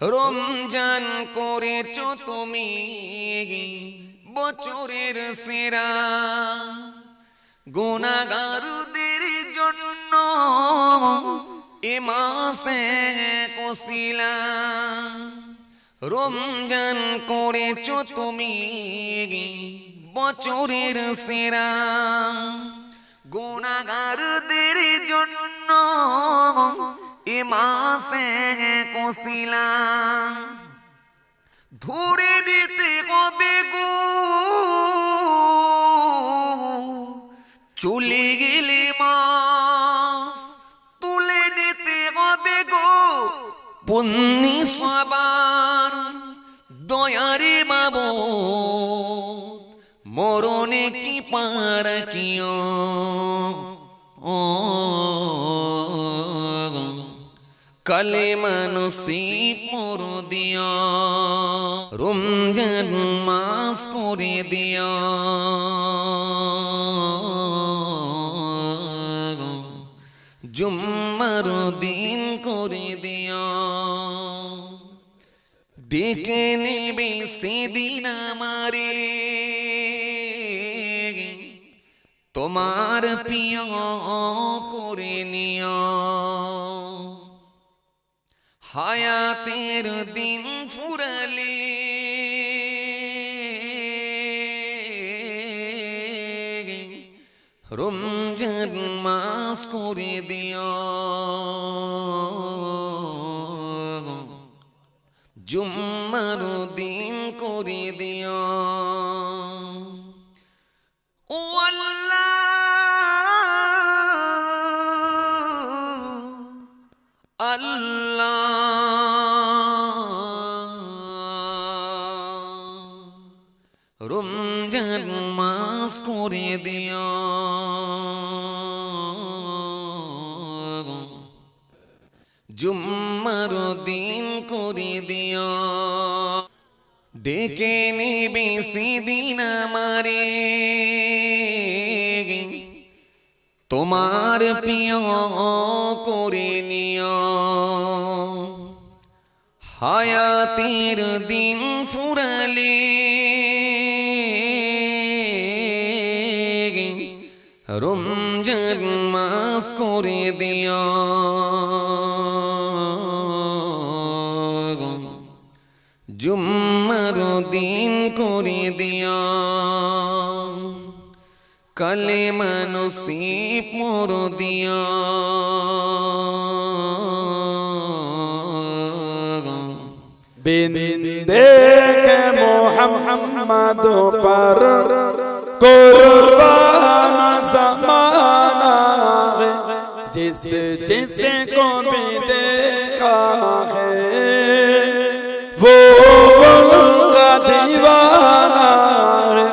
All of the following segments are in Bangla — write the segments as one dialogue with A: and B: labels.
A: রমজান করেছো তুমি বছরের সেরা, গুনাহগারদের জন্য এ মাসে ওসিলা। রমজান করেছো তুমি বছরের সেরা, গুনাহগারদের জন্য এ মাসে ওসিলা। ধরে নিতে হবে গো চলে গেলে মাস, তুলে নিতে হবে গো পুণ্যি সবার দয়ারে মাবুদ, মরণে কি পার কিও কালেমা নসিব মোর দিও, রমজান মাস করে দিও। জুম্মার দিন করে দিও, ডেকে নেবে সেদিন আমারে তোমার প্রিয় করে নিও। হায়াতের দিন ফুরালে রমজান মাস করে দিও, জুম্মার দিন করে দিও। ও আল্লাহ আল্লাহ রমজান মাস করে দিও, জুম্মার দিন করে দিও। ডেকে নেবে সেদিন আমারে তোমার প্রিয় করে নিও। হায়াতের দিন ফুরালে রমজান মাস করে দিও, জুম্মার দিন করে দিও। কালেমা নসিব মোর দিও,
B: बिंदे के मोहम्मद पर कुर्बान ज़माना है, जिस जिसे को भी देखा है वो उनका दीवाना है,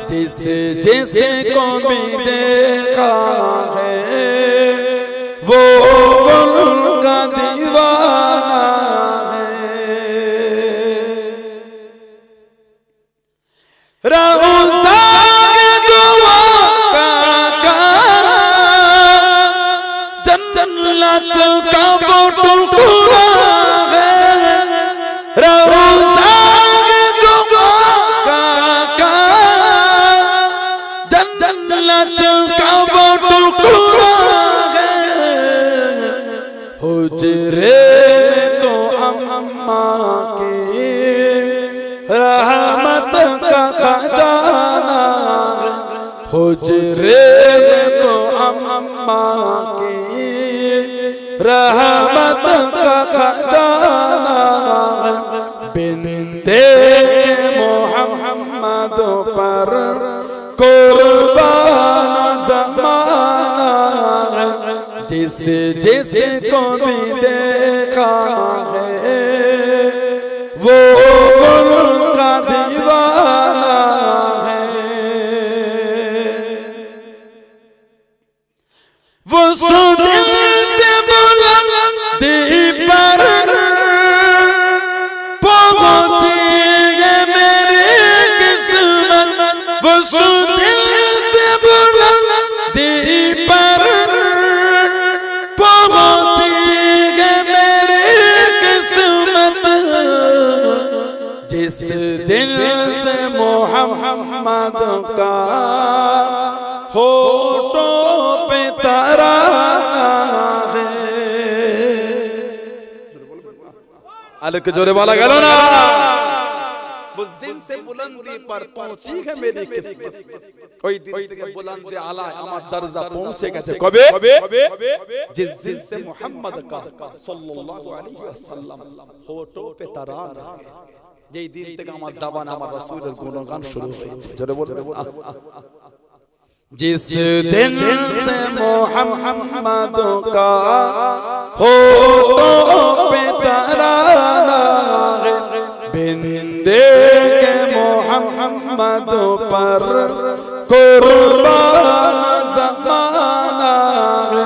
B: जिस जिसे को भी देखा है वो उनका दीवाना है। जन्नत का वो टुकड़ा है, जन्नत का वो टुकड़ा है। हुजरे में तो अम्मा की रहमत का खजाना है, हुजरे में तो अम्मा की रहमत का खजाना है। बिंदे मोहम्मद पर कुर्बान ज़माना है, जिस जिस को भी देखा है वो उनका दीवाना है। वो दिल से बुलंदी पर पहुंची है मेरी किस्मत, वो दिल से बुलंदी पर पहुंची है मेरी किस्मत। मोहम्मद का होठों पे तराना है। अलग जोरे वाला गलो ना, उस दिन से बुलंदी पर पहुंची है मेरी किस्मत, कोई दिन থেকে বুলন্দে আলা আমার দরজা পৌঁছে গেছে কবে? जिस दिन से मोहम्मद का सल्लल्लाहु अलैहि वसल्लम होठों पे तराना, যেই দিন থেকে আমার জবান আমার রাসূলের গুণগান শুরু হয়েছে। জোরে বলবেন जिस दिन से मोहम्मद का होठों पे तराना है, बिंदे के मोहम्मद पर कुर्बान ज़माना है।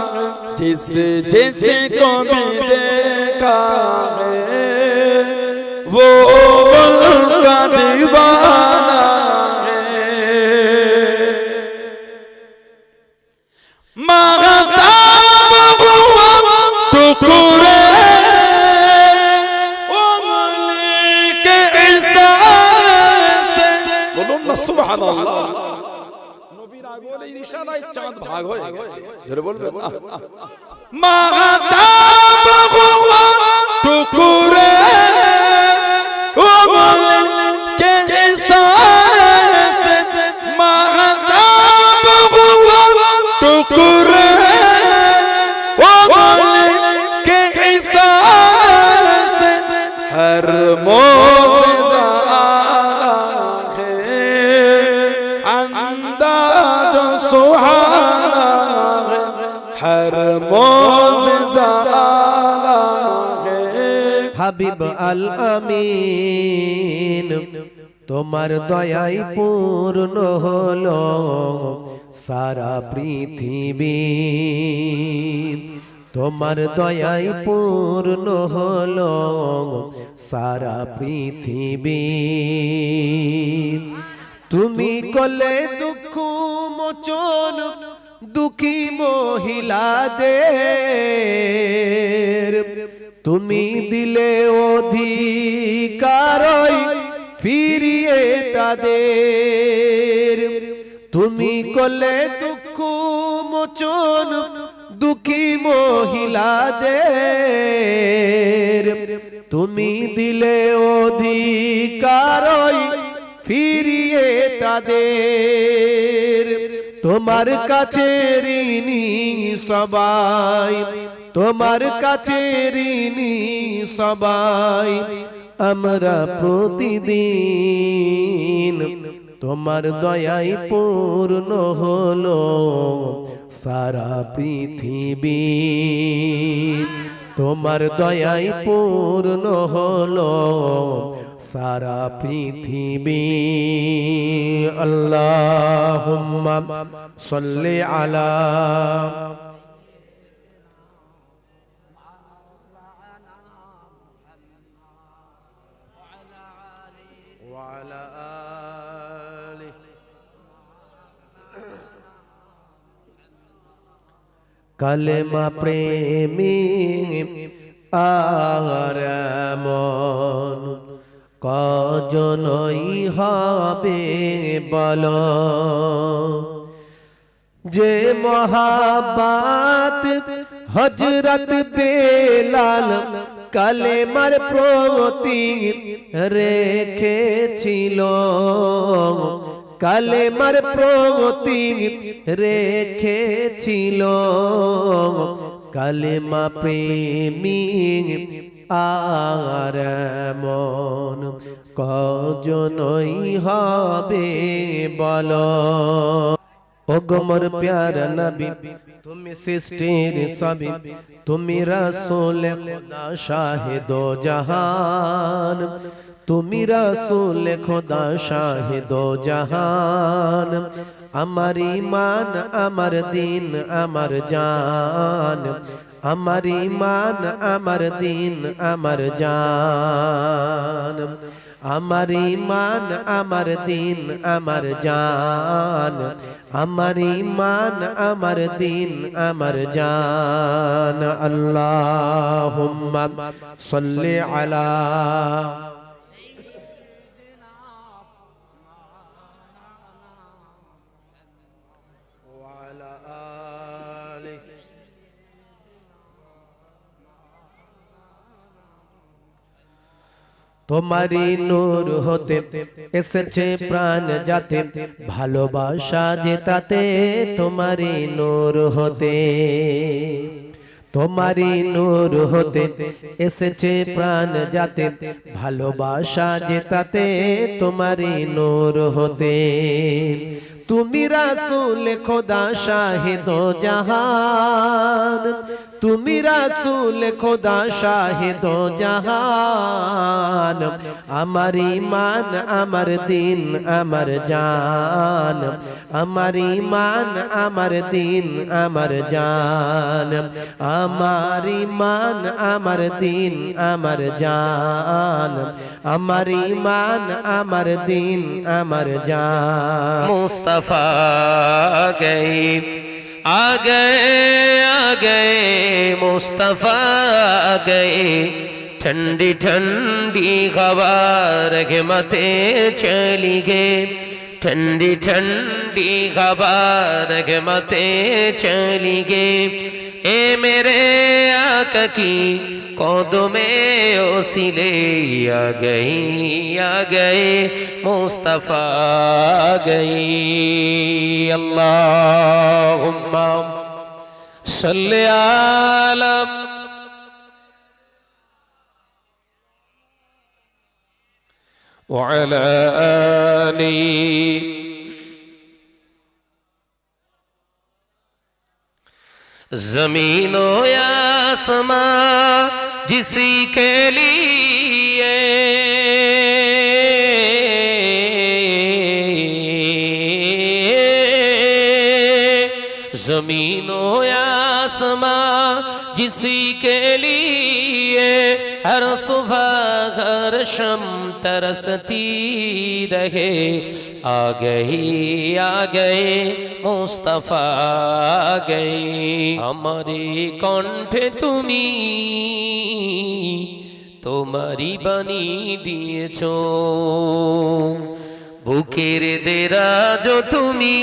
B: जिस जिसको भी देखा है वो उनका दीवाना है। महताब हुआ टुकड़े उंगली के एहसास से, बोलो ना सुभान अल्लाह। नबीर आगोले इशाराय चांद भाग হয়ে গেছে। জোরে বলবেন না। महताब हुआ टुकड़े उंगली के एहसास से, महताब हुआ टुकड़े उंगली के एहसास से, हर मोज़िज़ा है अंदाज़ सुहाना है, हर मोज़िज़ा है।
C: হাবিব আল আমিন তোমার দয়ায় পূর্ণ হলো সারা পৃথিবী, তোমার দয়ায় পূর্ণ হলো সারা পৃথিবী। তুমি করলে দুঃখ মোচন দুঃখী মহিলাদের, তুমি দিলে অধিকার ফিরিয়ে তাদের। তুমি করলে দুঃখ মোচন দুঃখী মহিলাদের, তুমি দিলে অধিকার ফিরিয়ে তাদের। তোমার কাছে ঋণী সবাই, তোমার কাছে ঋণী সবাই, আমরা প্রতিদিন তোমার দয়ায় পূর্ণ হলো সারা পৃথিবী, তোমার দয়ায় পূর্ণ হলো সারা পৃথিবী। আল্লাহুম্মা সাল্লি আলা ওয়ালা আলি। কালেমা প্রেমী আর মন কজনই হবে বল, যে মহাব্বত হযরত বেলাল কালেমার প্রতি রেখেছিল, কালেমার প্রতি রেখেছিল, কালেমা প্রেমী আর মন কজনই হবে বল। ও গোমর প্যারা নবী তুমি সৃষ্টির সবই, তুমি রাসূল খোদা শাহিদো জাহান, তুমি রাসূল খোদা শাহিদো জাহান। আমার ঈমান আমার দিন আমার জান, আমার ঈমান আমার দিন আমার জান, আমার ঈমান আমার দিন আমার জান, আমার ঈমান আমার দিন আমার জান। আল্লাহুম্মা সাল্লি আলা তোমারি নূর হতে এসেছে প্রাণ যাতে, ভালোবাসা যে তাতে তোমারি নূর হতে। তোমারি নূর হতে এসেছে প্রাণ যাতে, ভালোবাসা যে তাতে তোমারি নূর হতে। তুমি রাসূল খোদা শাহিদো জাহান, তুমি রাসূল খোদা শাহিদো জাহান। আমার ঈমান আমার দিন আমার জান, আমার ঈমান আমার দিন আমার জান, আমার ঈমান আমার দিন আমার জান, আমার ঈমান আমার দিন আমার জান।
D: मुस्तफा गए आ गए मुस्तफा गए, ठंडी ठंडी हवा रहमते चली गए, ठंडी ठंडी हवा रहमते चली गए। ए मेरे आका की कदमे ओसिले आ गए मुस्तफा गई। अल्लाहुम्मा सल्ली अला व अला आली। ज़मीनो आसमां जिसी के लिए ज़मीनो आसमां जिसी के लिए, हर सुबह हर शम तरसती रहे। आ गए मुस्तफा गए। हमारे कंठे तुमी तुम्हारी बनी दिएछो, बुकेर देराज तुमी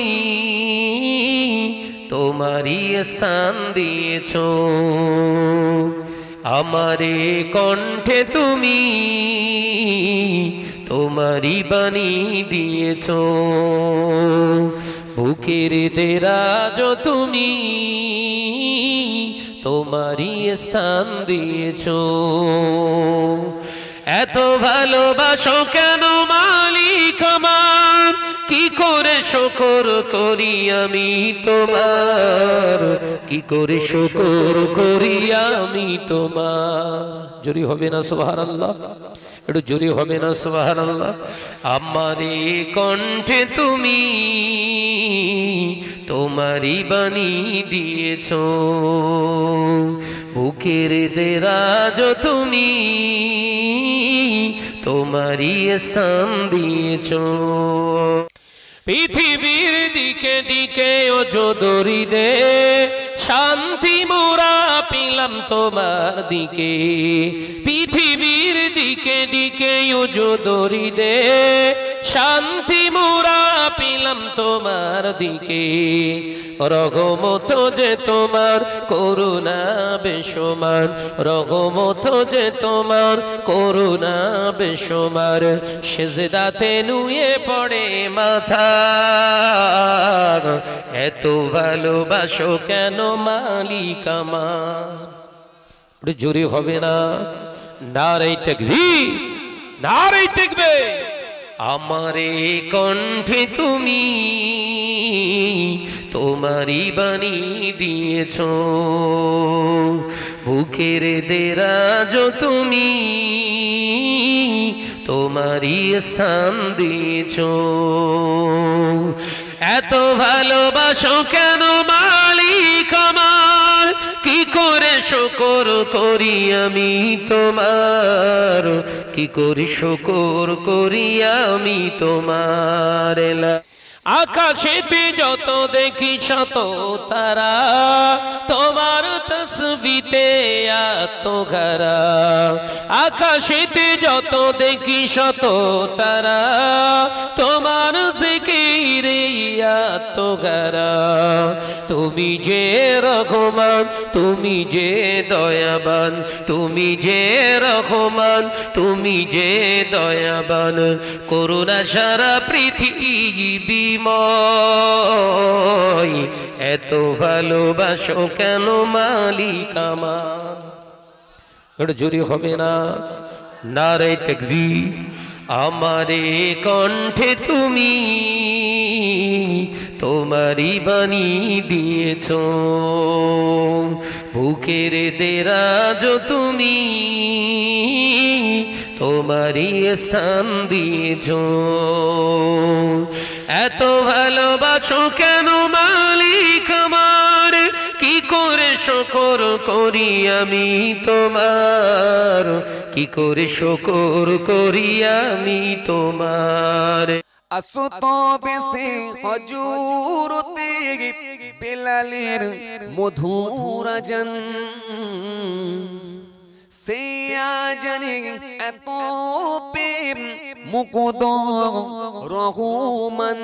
D: तुम्हारी स्थान दिएछो। हमारे कंठे तुमी तुम्हारी बनी दिएछो, बुकेर देराज तुमी तुम्हारी स्थान दिएछो। এত ভালোবাসো কেন মালিক আমার, কি করে শুকর করি আমি তোমার, কি করে শুকর করি আমি তোমার। জোরে হবে না সুবহানাল্লাহ, একটু জোরে হবে না সুবহানাল্লাহ। আমারে কণ্ঠে তুমি তোমারই বাণী দিয়েছো, বুকের দেরাজ তুমি তোমারই স্থান দিয়েছো। পৃথিবীর দিকে দিকে ওজো দড়ি দে, শান্তি মোরা পেলাম তোমার দিকে। পৃথিবীর দিকে দিকে ওজো দড়ি দে, শান্তি মোরা পেলাম তোমার দিকে। রহমত যে তোমার করুণা বেসমান, রহমত যে তোমার করুণা বেসমার। সেজদাতে নুয়ে পড়ে মাথা, এত ভালোবাসো কেন মালিক আমার। জোরে হবে না, নারে তাকবীর, নারে তাকবীর। আমারে কণ্ঠে তুমি তোমারই বাণী দিয়েছো, বুকের দেরাজ তুমি তোমারই স্থান দিয়েছো। এত ভালোবাসো কেন মালিক আমার, কি করে শুকর করি আমি তোমার, কি করে শুকর করি আমি তোমার। আকাশেতে যত দেখি শত তারা, তোমার তসবিতে আত্মঘারা। আকাশেতে যত দেখি শত তারা, তোমার জিকিরে আত্মগারা তুমি যে রহমান তুমি যে দয়াবান তুমি যে রহমান তুমি যে দয়াবান করুণা সারা পৃথিবীময় এত ভালোবাসো কেন মালিক আমার একটু জোরে হবে না নারে তাকবীর আমারে কণ্ঠে তুমি তোমারই বাণী দিয়েছ বুকের দেরাজ তুমি তোমারই স্থান দিয়েছ এত ভালোবাসো কেন মালিক আমার কি করে শুকর করি আমি তোমার কি করে শুকর করি আমি তোমার
A: আসো তবে সে হজুরতে বেলালের মধুর আজান সে আজানে এত প্রেম মুকুদ রহমান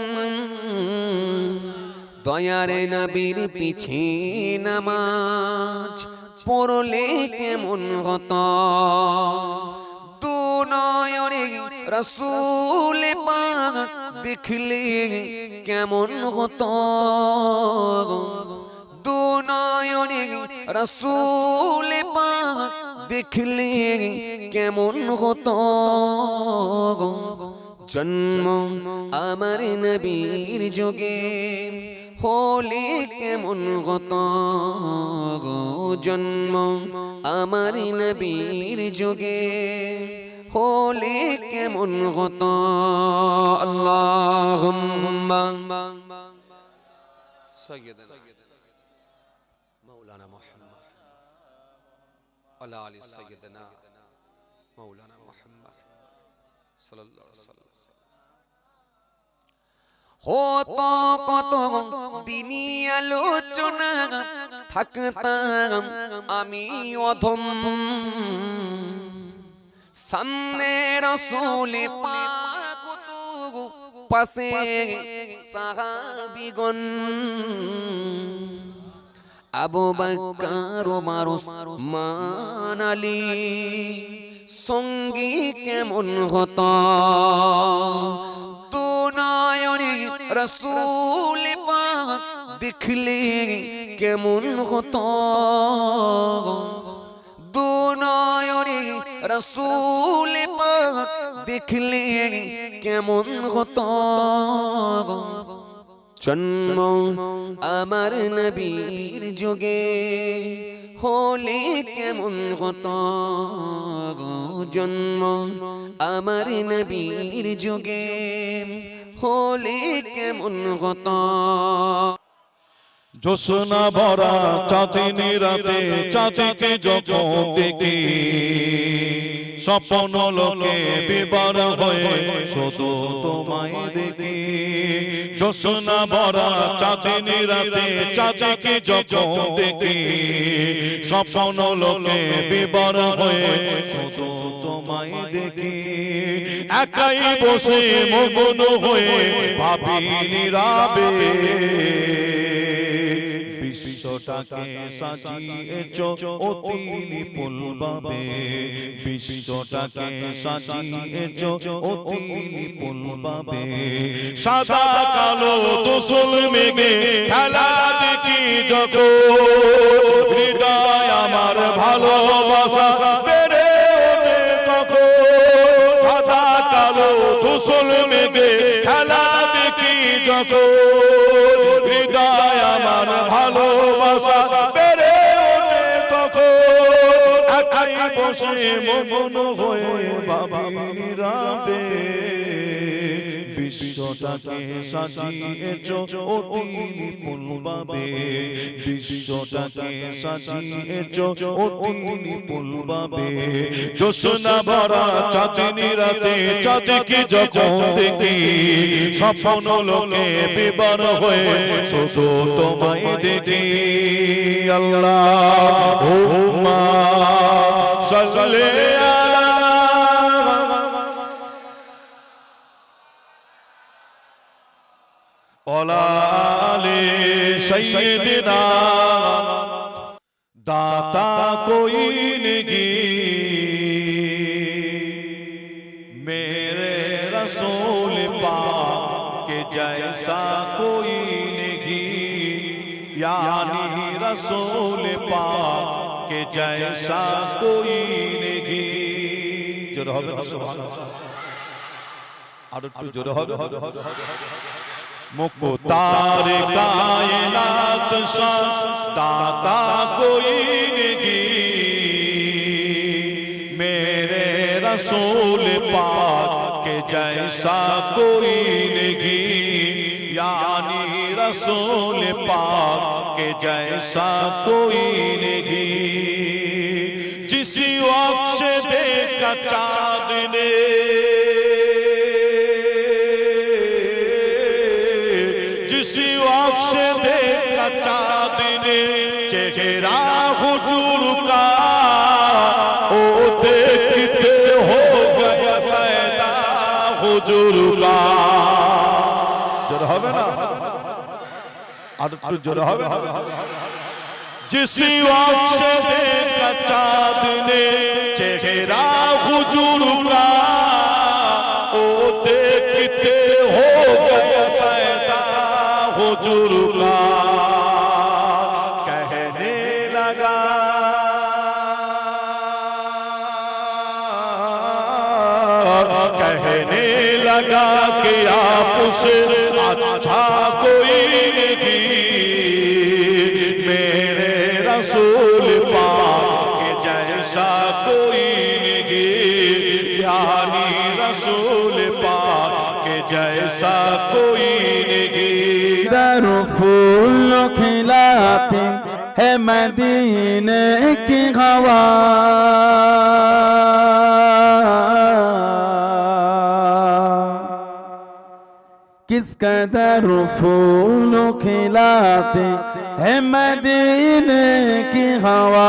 A: দয়ারে নবীর পিছে নামাজ পড়লে কেমন হতো দু নয়নে রাসূল পাক দেখলে কেমন হতো দু নয়নে রাসূল পাক দেখলে কেমন হতো জন্ম আমার নবীর যোগে হলে কেমন হতো জন্ম আমার নবীর যোগে হলে কেমন হতো আল্লাহুম্মা সাইয়্যিদানা মাওলানা মুহাম্মদ আলা আলি সাইয়্যিদানা মাওলানা মুহাম্মদ সাল্লাল্লাহু আলাইহি ওয়াসাল্লাম হতো কত দিনী আলোচনা থাকতাম আমি অধম সামনে রাসূল পাক পাশে সাহাবীগণ আবু বকর ওমর ওসমান আলী সঙ্গী কেমন হতো দু নয়নে রাসূল পাক দেখলে কেমন হতো দু নয়নে রাসূল পাক দেখলে কেমন হতো জন্ম আমার নবীর যোগে হলে কেমন হতো জন্ম আমার নবীর যোগে হলে কেমন হতো
E: জোসনা ভরা চাঁদিনী রাতে চাঁদিকে যখন দেখি স্বপ্ন লোকে বিবার হয়ে শুধু তোমায় দেখি জোসনা ভরা চাঁদিনী রাতে চাঁদিকে যখন দেখি স্বপ্ন লোকে বিবার হয়ে শুধু তোমায় দেখি একাই বসে মগ্ন হয়ে ভাবি নীরবে বিশ্বটাকে সাজিয়েছ অতি নিপুণভাবে বিশ্বটাকে সাজিয়েছ অতি নিপুণভাবে সাদা কালো ধূসর মেঘে খেলা দেখি যখন হৃদয় আমার ভালোবাসা বেড়ে ওঠে তখন সাদা কালো ধূসর মেঘে খেলা দেখি যখন হৃদয় আমার ভালোবাসা বেড়ে ওঠে তখন একাই বসে মগ্ন হয়ে ভাবি নীরবে বিশ্বটাকে সাজিয়েছ অতি নিপুণভাবে বিশ্বটাকে সাজিয়েছ অতি নিপুণভাবে জোসনা ভরা চাঁদিনী রাতে চাঁদকে যখন দেখি স্বপ্ন লোকে বিবার হয়ে শুধু তোমায় দেখি আল্লাহুম্মা সাল্লি আলা औलाले सैयदना दाता कोई नहीं मेरे रसूल पाक के जैसा कोई नहीं, यानी रसूल पाक के जैसा कोई नहीं। जोर होबे ना सुभान अल्लाह, और एकटु जोर होबे। मुख्तार कायनात सा दाता कोई नहीं मेरे रसूल पाक के जैसा कोई नहीं, यानी रसूल पाक के जैसा कोई नहीं। जिस वक्त से देखा चाँद ने से देखा चाँद ने चेहरा हुजूर का, ओ देखते हो गया सैदा हुजूर का। जोर होबे ना, और एकटु जोर होबे। जिस वक्त से देखा चाँद ने चेहरा हुजूर का, ओ देखते हो गया सैदा हुजूर का। कहने लगा कि आपसे अच्छा कोई नहीं मेरे रसूल पाक के जैसा कोई नहीं, यानी रसूल पाक के जैसा कोई नहीं।
F: दरो फूल खिलाते है मदीने की हवा, किस कदर फूल खिलाते है मदीने की हवा,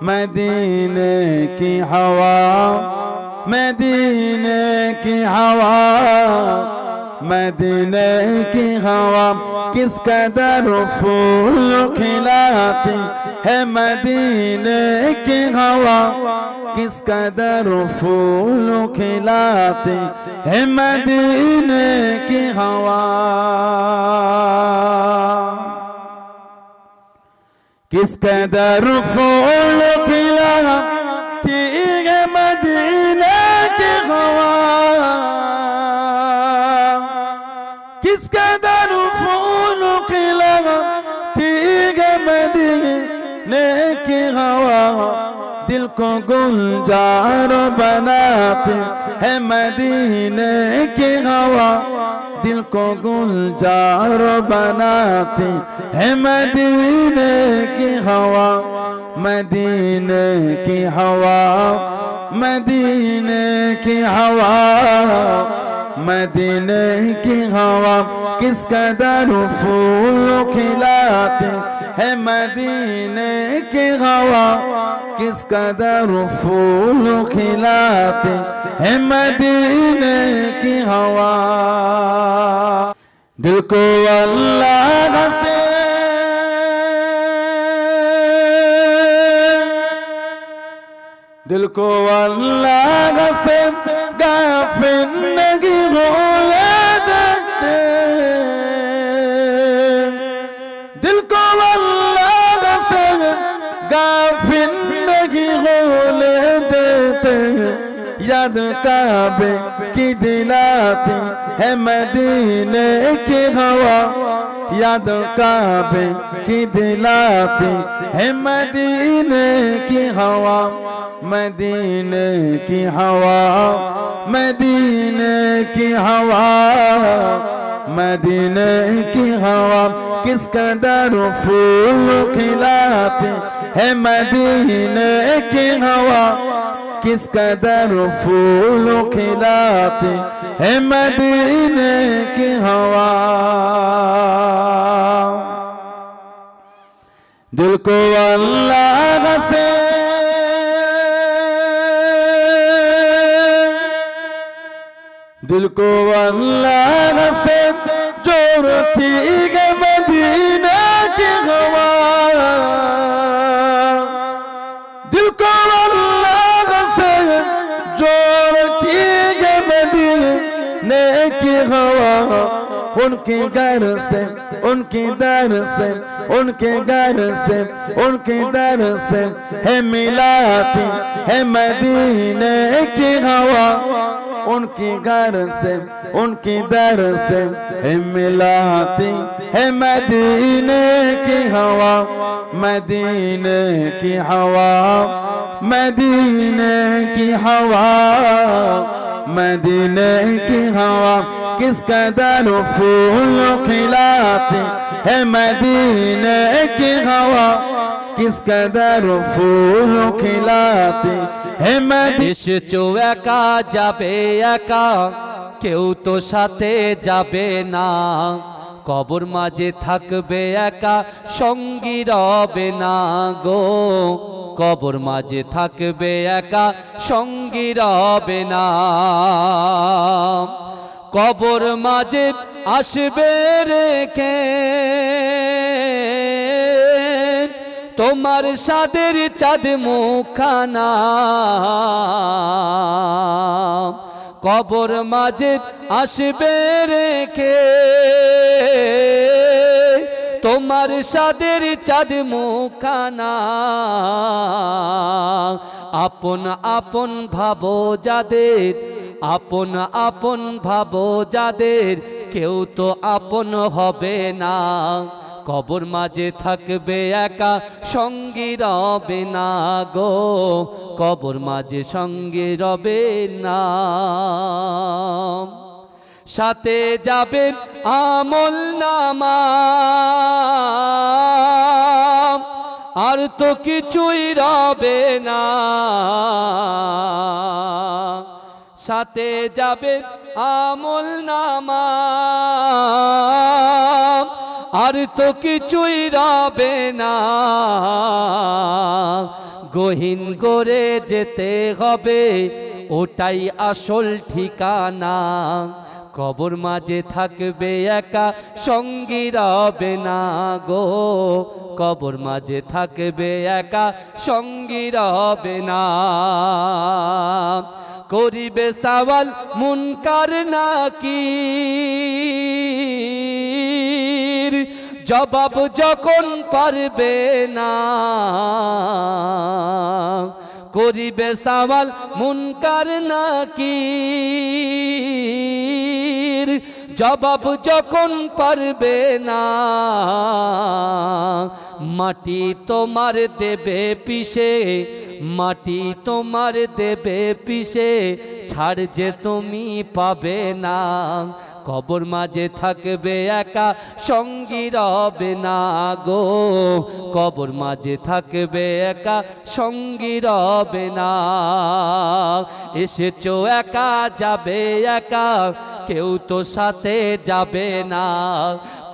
F: मदीने की हवा, मदीने की हवा, मदीने की हवा। किस कदर फूल खिलाती है मदीने की हवा, किस कदर फूल खिलाती है मदीने की हवा। किस कदर फूल खिलाती है मदीने की हवा, किस कदर फूल खिलाती है मदीने की हवा। दिल को गुलजार बनाते है मदीने की हवा, दिल को गुलजार बनाते है मदीने की हवा, मदीने की हवा, मदीने की हवा, मदीने की हवा। किस कदर फूल खिलाते है मदीने की हवा, किस कदर फूल खिलाते है मदीने की हवा। दिल को अल्लाह से दिल को अल्लाह से गाफिल नहीं होने देते, दिल को अल्लाह से गाफिल नहीं होने देते। याद काबे की दिलाती है मदीने की हवा, याद काबे की दिलाती है मदीने की हवा, मदीने की हवा, मदीने की हवा, मदीने की हवा। किस कदर फूल खिलाते है मदीने की हवा, किस कदर फूल खिलाते है मदीने की हवा। दिल को अल्लाह से दिल को अल्लाह से जोड़ती है मदीना की हवा दिल को अल्लाह से जोड़ती है मदीने की हवा उनके घर से उनके दर से उनके घर से उनके दर से है मिलाती है मदीने की हवा उनके घर से उनके दर से है मिलाती है मदीने की हवा मदीने की हवा मदीने की हवा मदीने की हवा किस कदर फूल खिलाती है मदीने की हवा किस कदर फूल खिलाती है
G: এসেছো একা যাবে একা কেউ তো সাথে যাবে না কবর মাঝে থাকবে একা সঙ্গী রবে না গো কবর মাঝে থাকবে একা সঙ্গী রবে না কবর মাঝে আসবে রেখে তোমার সাদের চাঁদ মুখানা কবর মাঝে আসবে রেখে তোমার সাদের চাঁদ মুখানা আপন আপন ভাবো যাদের আপন আপন ভাবো যাদের কেউ তো আপন হবে না কবর মাঝে থাকবে একা সঙ্গী রবে না গো কবর মাঝে সঙ্গী রবে না সাথে যাবেন আমল নামা আর তো কিছুই রবে না সাথে যাবেন আমল নামা আর তো কিছুই রবে না গহীন করে যেতে হবে ওটাই আসল ঠিকানা কবর মাঝে থাকবে একা সঙ্গী রবে না গো কবর মাঝে থাকবে একা সঙ্গী রবে না করিবে সওয়াল মুনকার নাকির জবাব যখন পারবে না করিবে সওয়াল মুনকার নাকির জবাব যখন পারবে না মাটি তোমার দেবে পিষে মাটি তোমার দেবে পিষে ছাড় যে তুমি পাবে না কবর মাঝে থাকবে একা সঙ্গী রবে না গো কবর মাঝে থাকবে একা সঙ্গী রবে না এসেছো একা যাবে একা কেউ তো সাথে যাবে না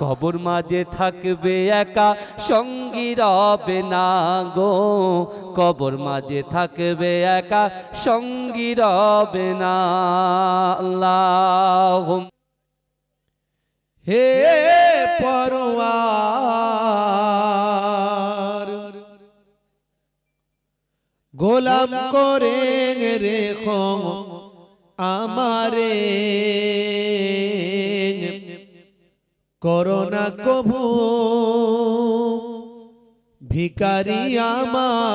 G: কবর মাঝে থাকবে একা সঙ্গী রবে না গো কবর মাঝে থাকবে একা সঙ্গী রবে না আল্লাহ
C: হে পরওয়ার গোলাম করে রেখো আমারে করোনা কভু ভিকারি আমায়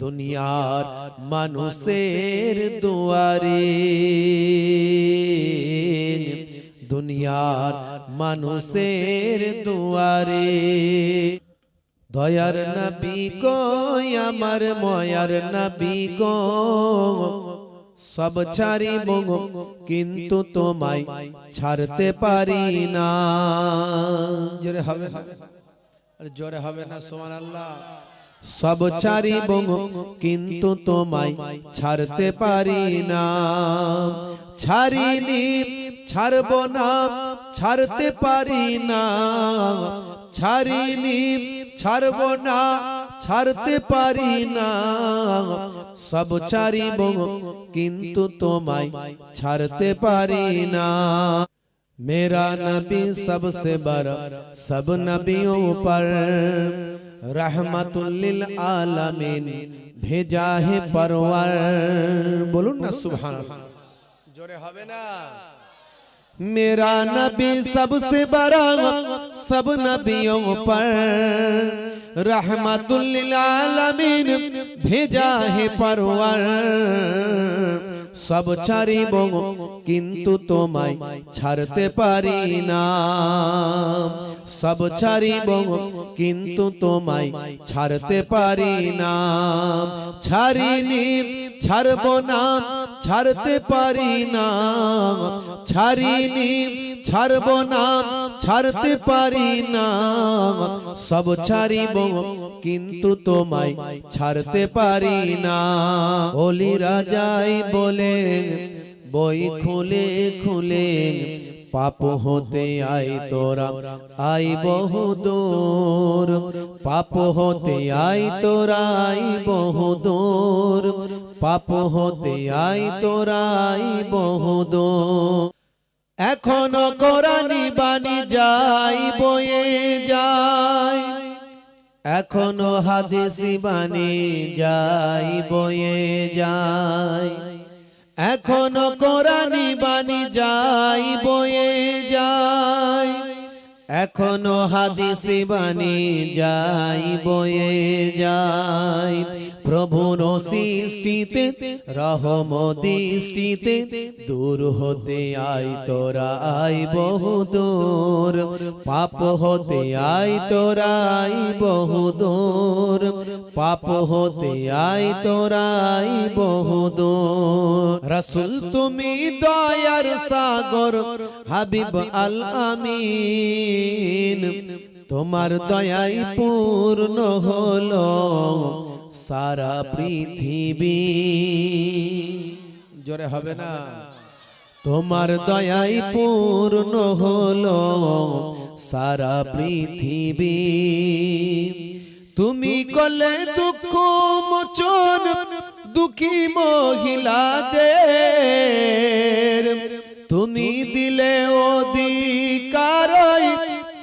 C: দুনিয়ার মানুষের দুয়ারে দুনিয়ার মানুষের দুয়ারে দয়ার নবী গো আমার ময়ার নবী গো সব ছাড়িব কিন্তু তোমায় ছাড়তে পারি না জোরে হবে আর জোরে হবে না সুবহানাল্লাহ সব ছাড়িব কিন্তু তোমায় ছাড়তে পারি না ছাড়িনি ছাড়ব না ছাড়তে পারি না ছাড়িনি ছাড়ব না ছাড়তে পারি না সব ছাড়িব কিন্তু তোমায় ছাড়তে পারি না मेरा नबी सबसे बड़ा सब नबियों पर रहमतुल लिल आलमीन भेजा है परवर बोलूं ना सुभान अल्लाह जोरे হবে না मेरा नबी सबसे बड़ा सब नबियों पर रहमतुल लिल आलमीन भेजा है परवर सब ছাড়িব কিন্তু তোমায় ছাড়তে পারি না সব ছাড়িব কিন্তু তোমায় ছাড়তে পারি না ছাড়িনি ছাড়ব না ছাড়তে পারি না ছাড়িনি ছাড়ব না ছাড়তে পারি না সব ছাড়িব কিন্তু তোমায় ছাড়তে পারি না ওলি রাজাই বলে বই খুলে খুলে পাপ হতে আই তোরা আই বহুদূর পাপ হতে আই তোরা আই বহুদূর পাপ হতে আই তোরা আই বহুদূর এখনো কোরআনি বাণী যাই বয়ে যায় এখনো হাদিসি বাণী যাই বয়ে যায় এখনো কোরআনি বাণী যাই বয়ে যায় এখনো হাদিসি বাণী যাই বয়ে যায় প্রভুর সৃষ্টিতে রহমত দৃষ্টিতে দূর হতে আই তোরা আই বহুদূর পাপ হতে আই তোরা আই বহুদূর পাপ হতে আই তোরা আই বহুদূর রাসূল তুমি দয়ার সাগর হাবিব আল আমিন তোমার দয়াই পূর্ণ হলো সারা পৃথিবী জোরে হবে না তোমার দয়াই পূর্ণ হলো সারা পৃথিবী তুমি করলে দুঃখ মোচন দুঃখী মহিলাদের তুমি দিলে অধিকার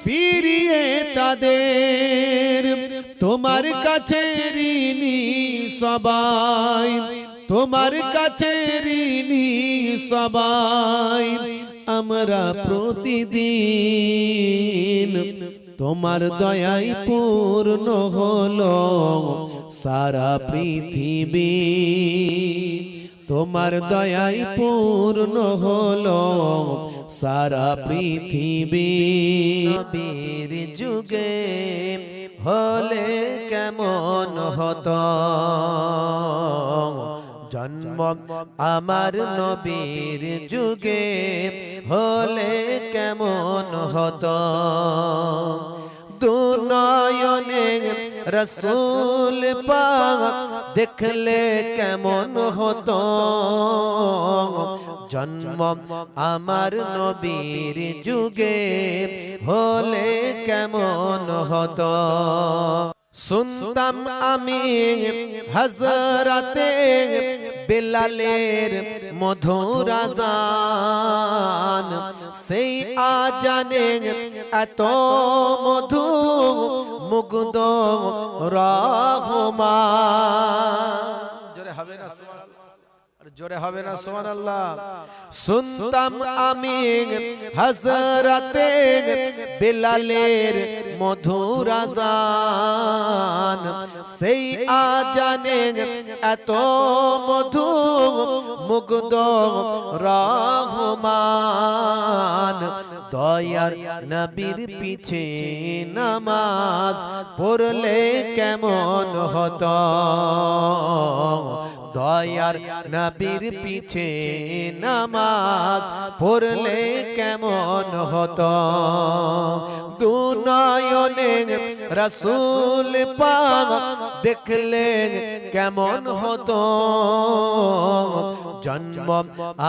C: ফিরিয়ে তাদের তোমার কাছে ঋণী সবাই তোমার কাছে ঋণী সবাই আমরা প্রতিদিন তোমার দয়াই পূর্ণ হলো সারা পৃথিবী তোমার দয়াই পূর্ণ হলো সারা পৃথিবী নবীর যুগে হলে কেমন হতো জন্ম আমার নবীর যুগে হলে কেমন হতো দুনয়নে রসূল পাক দেখলে কেমন হতো জন্ম আমার নবীর যুগে হলে কেমন হতো শুনতাম আমি হযরতে বেলালের মধুর আযান সেই আজানে এত মধু মুগ্ধ রহমান জোরে হবে না জোরে হবে না সুবহানাল্লাহ শুনতাম আমি হযরতে বেলালের মধুর আযান সেই আজানে এত মধু মুগ্ধ রহমান দয়ার নবীর পিছে নামাজ পড়লে কেমন হতো দয়ার নবীর পিছে নামাজ পড়লে কেমন হতো দুনয়নে রাসূল পাক দেখলে কেমন হতো জন্ম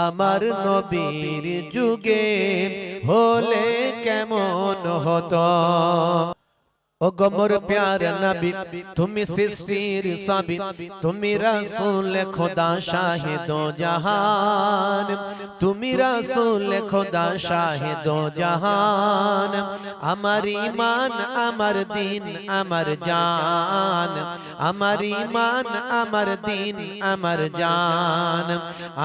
C: আমার নবীর যুগে হলে কেমন হতো ओ गमर प्यार नबी तुम्ही सृष्टिर सभी तुम्ही रसूल खुदा शाहिदो जहान तुम्ही रसूल खुदा शाहिदो जहान अमर ईमान अमर दीन अमर जान अमर ईमान अमर दीन अमर जान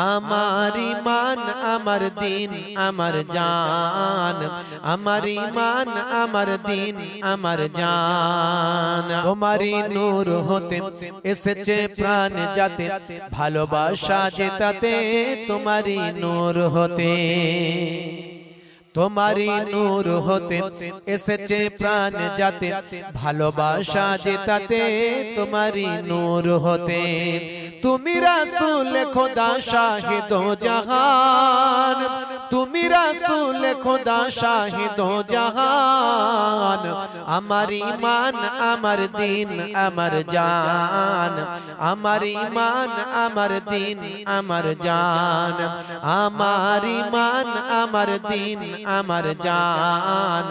C: अमर ईमान अमर दीन अमर जान अमर ईमान अमर दीन अमर जान तुम्हारी नूर होते एसेছে প্রাণ যাতে ভালোবাসা জেতাতে तुम्हारी नूर होते तुम्हारी नूर होते एसेছে প্রাণ যাতে ভালোবাসা জেতাতে तुम्हारी नूर होते তুমি রাসূল খোদা শাহিদো জাহান তুমি রাসূল খোদা শাহিদো জাহান আমার ঈমান আমার দিন আমার জান আমার ঈমান আমার দিন আমার জান আমার ঈমান আমার দিন আমার জাन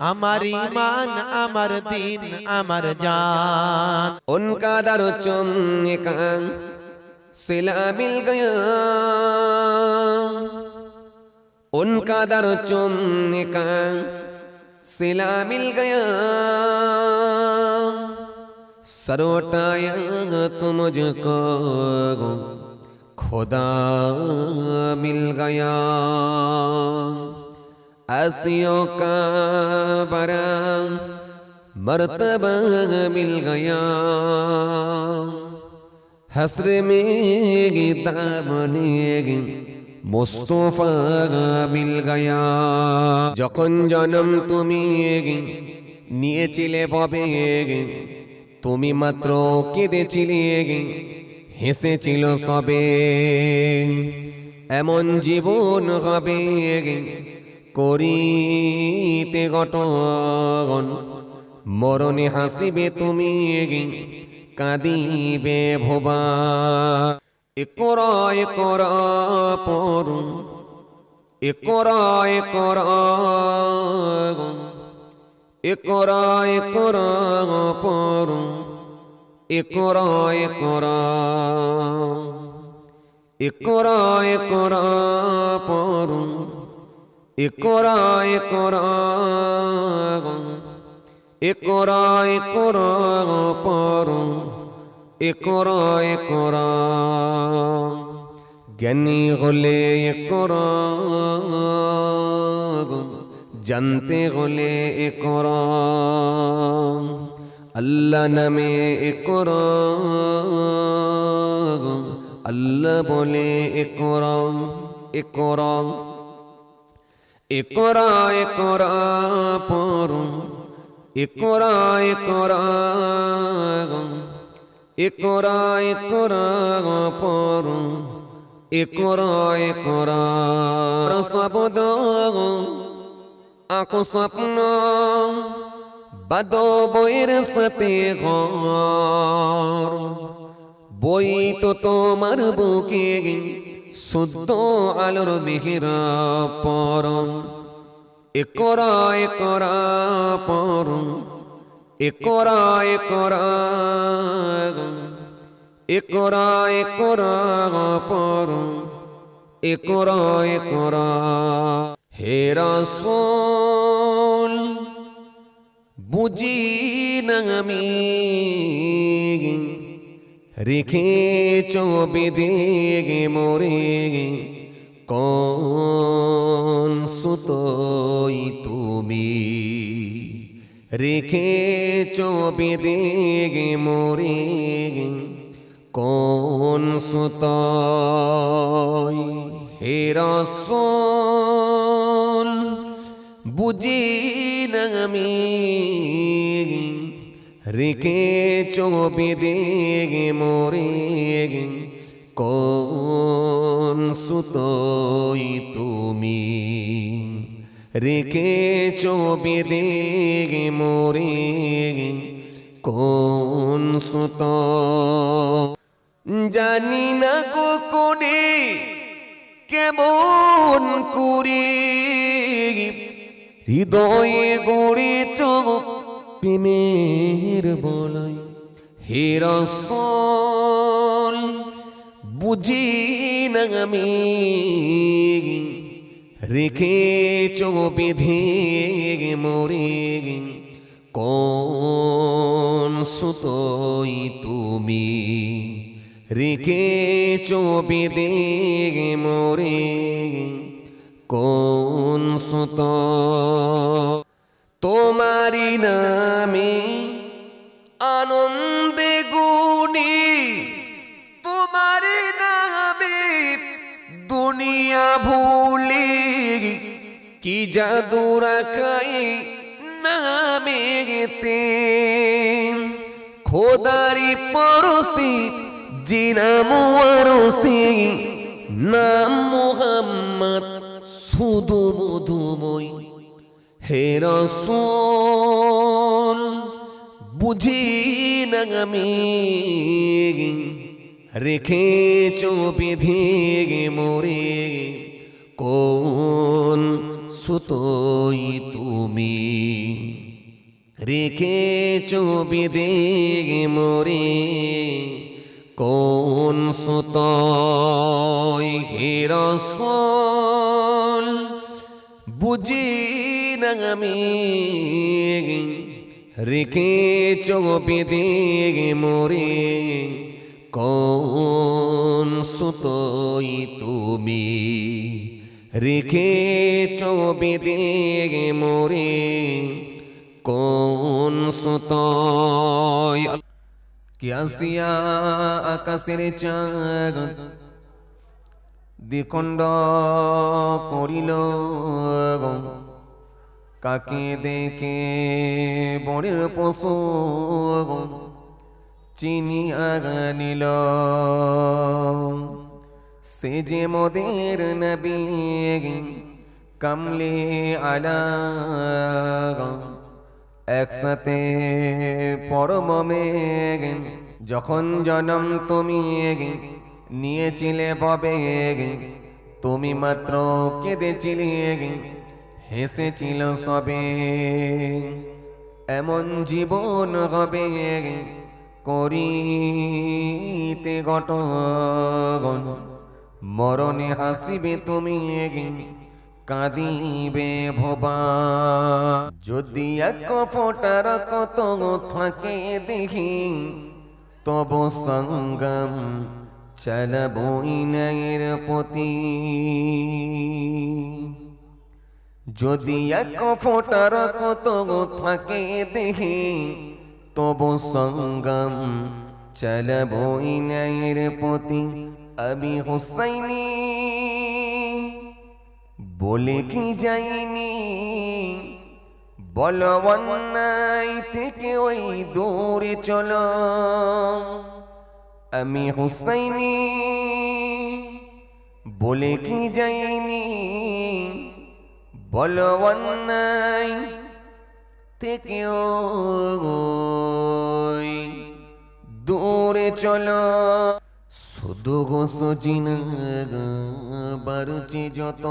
C: আমার ঈমান আমার দিন আমার জাन
D: उनका दर चुमने का सिला मिल गया उनका दर चुमने का सिला मिल गया सर उठाया तो मुझको खुदा मिल गया आसियों का बड़ा मर्तबा मिल गया हसर में दामने मुस्तफा मिल गया যখন জন্ম তুমি নিয়েছিলে ভাবে তুমি মাত্র কেঁদেছিলে হেসেছিল সবে এমন জীবন হবে করিতে গঠন মরণে হাসিবে তুমি কাঁদিবে ভোবা একরা একরা পড়ুন একরা একরা একরা একরা পড়ুন একরা একরা একরা একরা পড়ুন একরা একরা একরা একরা পড়ুন একরা একরা জ্ঞানী হলে একরা জানতে হলে একরা আল্লাহ নামে একরা আল্লাহ বলে একরা একরা একরা একরা পড়ুন একরা একরা একরা একরা পড়ুন একরা একরা শব্দ আঁকো স্বপ্ন বাদো বইয়ের সাথে ঘর বই তো তোমার বুকে শুদ্ধ আলোর মিহিরা পরম একরা একরা পরম একরা একরা একরা একরা পরম একরা একরা হে রাসূল বুঝি না আমি রেখেছো বেঁধে মোরে কোন সুতোই তুমি রেখেছো বেঁধে মোরে কোন সুতোই হে রাসূল বুঝি না আমি রেখেছো বেঁধে মোরে কোন সুতোই তুমি রেখেছো বেঁধে মোরে কোন সুতো জানি না গো কোনে কেমন করে হৃদয়ে গড়েছ প্রেমের বলয় হে রাসূল বুঝি না আমি রেখেছ বিধি মোরে কোন সুতোই তুমি রেখেছ বিধি মোরে কোন সুতো তোমারি নামে আনন্দে গুনি তোমারি নামে দুনিয়া ভুলি কি জাদু রাখাই নামেতে খোদারি পরশি জিনাম ওয়ারসি নাম মুহাম্মদ শুধু মধুময় হে রাসূল বুঝি না আমি রেখেছ বিধি মোরে কোন সুতোই তুমি রেখেছ বিধি মোরে কোন সুতোই হে রাসূল বুঝি না আমি রেখেছ বিধি মোরে কোন সুতোই তুমি রেখেছ বিধি মোরে কোন সুতোই কি আসিয়া আকাশের চাঁদ দ্বিখণ্ড করিল কাকে দেখে বনের পশু চিনিয়া নিল সে যে মোদের নবী কামলে আলা একসাথে পরমে যখন জন্ম তুমি নিয়েছিলে ববে তুমি মাত্র কেঁদেছিলে হেসেছিল সবে এমন জীবন হবে করিতে ঘটন মরণে হাসিবে তুমি কাঁদিবে ভবা যদি এক ফোটার কত থাকে দেখি তব সঙ্গম চলবই নয়ের পতি যদি এক ফোটার কত থাকে দেখি তব সঙ্গম চলবই নয়ের পতি আমি হুসাইনি বলে কি যাইনি বলো অন্যায় থেকে ওই দূরে চলো আমি হুসাইনি বলে কি যাইনি বলো অন্যায় থেকে ওই দূরে চলো শুধু গোসজিন বারুচি যত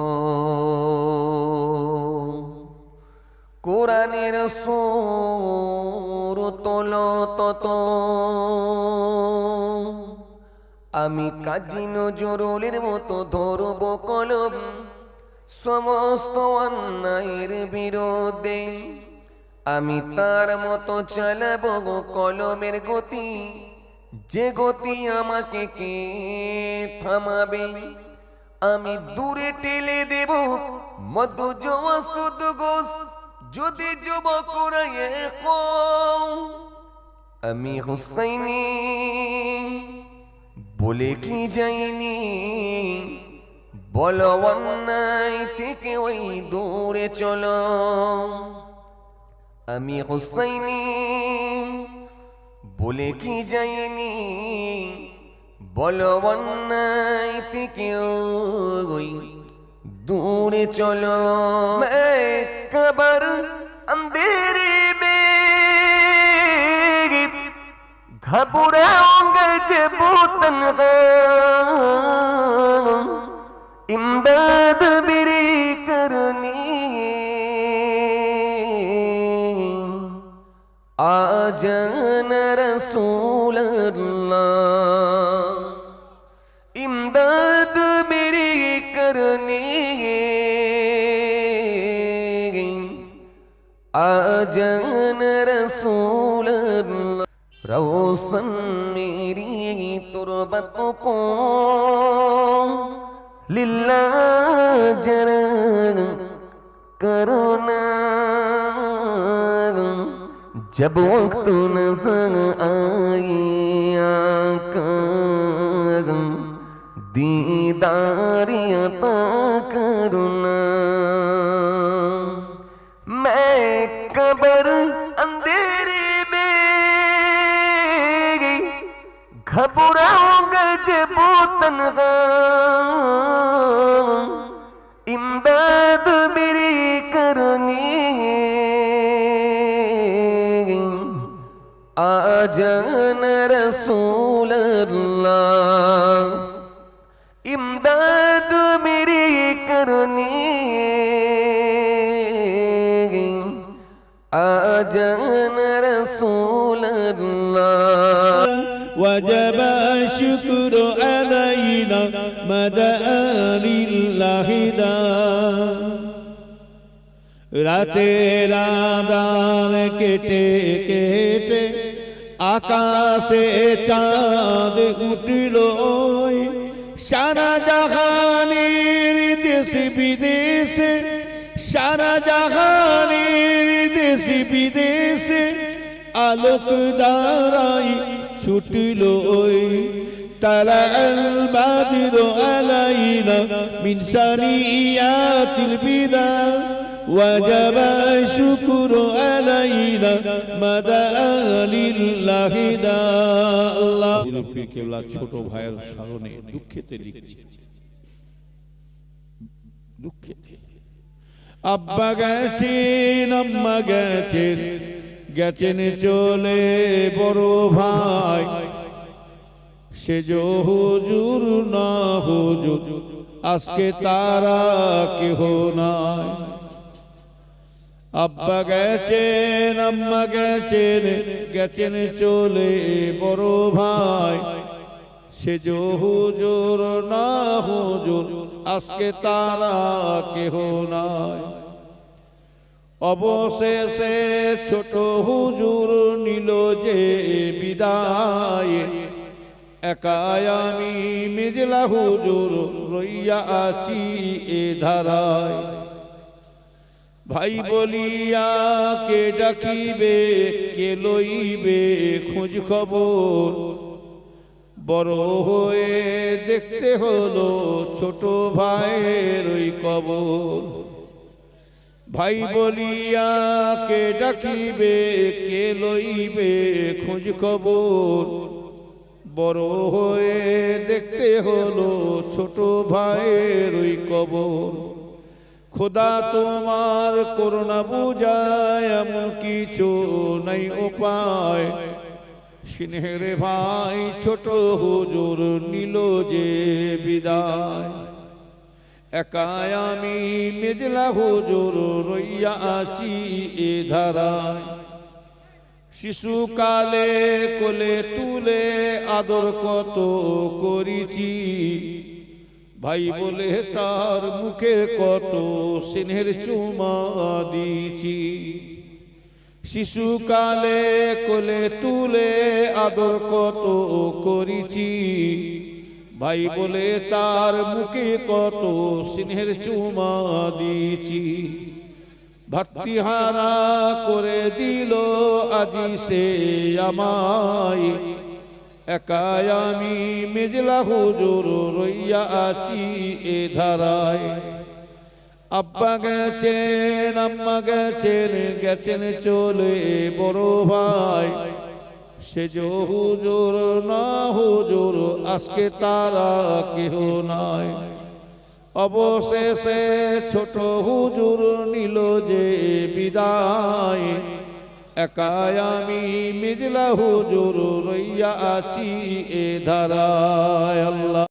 D: কোরআনের সুর তোল তত আমি কাজী নজরুলের মতো ধরব কলম সমস্ত অন্যায়ের বিরুদ্ধে আমি তার মতো চালাবো কলমের গতি যে গতি আমাকে কে থামাবে আমি দূরে ঠেলে দেব মধু জোয়া সুদ গোস যদি যুবকরা আমি হুসাইনি বলে কি যাইনি বলো অন্যায় থেকে ওই দূরে চলো আমি হুসাইনি বলে কি যাইনি বলো অন্যায় থেকে ওই দূরে চলো मैं कबर अंधेरे में घबराऊंगा जब तन्हा इमदाद मेरी करनी आजन रसूल अल्लाह रोशन मेरी तुरबतों को लिल्ला जरा करो ना जब वक्त नजर आई आका दीदार अता करो ना मैं कब्र अंधेरे में घबराऊंगा जब तन्हा इमदाद मेरी करनी आजन रसूल अल्लाह इमदाद मेरी करनी आजन रसूल अल्लाह
C: وجب الشكر علينا مدى لله دا রাতের আঁধার কেটে কেটে আকাশে চাঁদ উঠল সারা জাহানের দেশ বিদেশে সারা জাহানের দেশ বিদেশে আলোক দ্বারাই ছুটল طلع البدر علينا من ثنيات البدع وجب الشكر علينا مدى لله دا الله পীর কেবলা ছোট ভাইয়ের স্মরণে দুঃখেতে লিখছি দুঃখেতে আব্বা গেছেন আম্মা গেছেন গেছেন চলে বড় ভাই সে যে হুজুর না হুজুর আজকে তারা কেহ নাই আব্বা গেছেন আম্মা গেছেন গেছেন চলে বড় ভাই সে যে হুজুর না হুজুর আজকে তারা কেহ নাই অবশেষে ছোট হুজুর নিল যে বিদায় একাই আমি মেজলা হুজুর রইয়া আছি এ ধারায় ভাই বলিয়া কে ডাকিবে কে লইবে খোঁজ খবর বড় হয়ে দেখতে হলো ছোট ভাইয়ের ওই কবর ভাই বলিয়া কে ডাকিবে কে লইবে খোঁজ খবর বড় হয়ে দেখতে হলো ছোট ভাইয়ের ওই কবর খোদা তোমার করুণা বুঝায় এমন কিছু নাই উপায় স্নেহের ভাই ছোট হুজুর নিল যে বিদায় একাই আমি মেজলা হুজুর রইয়া আছি এ ধারায় শিশুকালে কোলে তুলে আদর কত করেছি ভাই বলে তার মুখে কত স্নেহের চুমা দিয়েছি শিশুকালে কোলে তুলে আদর কত করেছি ভাই বলে তার মুখে কত স্নেহের চুমা দিয়েছি ভক্তিহারা করে দিল আজি সে আমায় একাই আমি মেজলা হুজুর রইয়া আছি এ ধারায় আব্বা গেছেন আম্মা গেছেন গেছেন চলে বড় ভাই সে যে হুজুর না হুজুর আজকে তারা কেহ নাই অবশেষে ছোট হুজুর নিল যে বিদায় একাই আমি মেজলা হুজুর রইয়া আছি এ ধারায় আল্লাহ।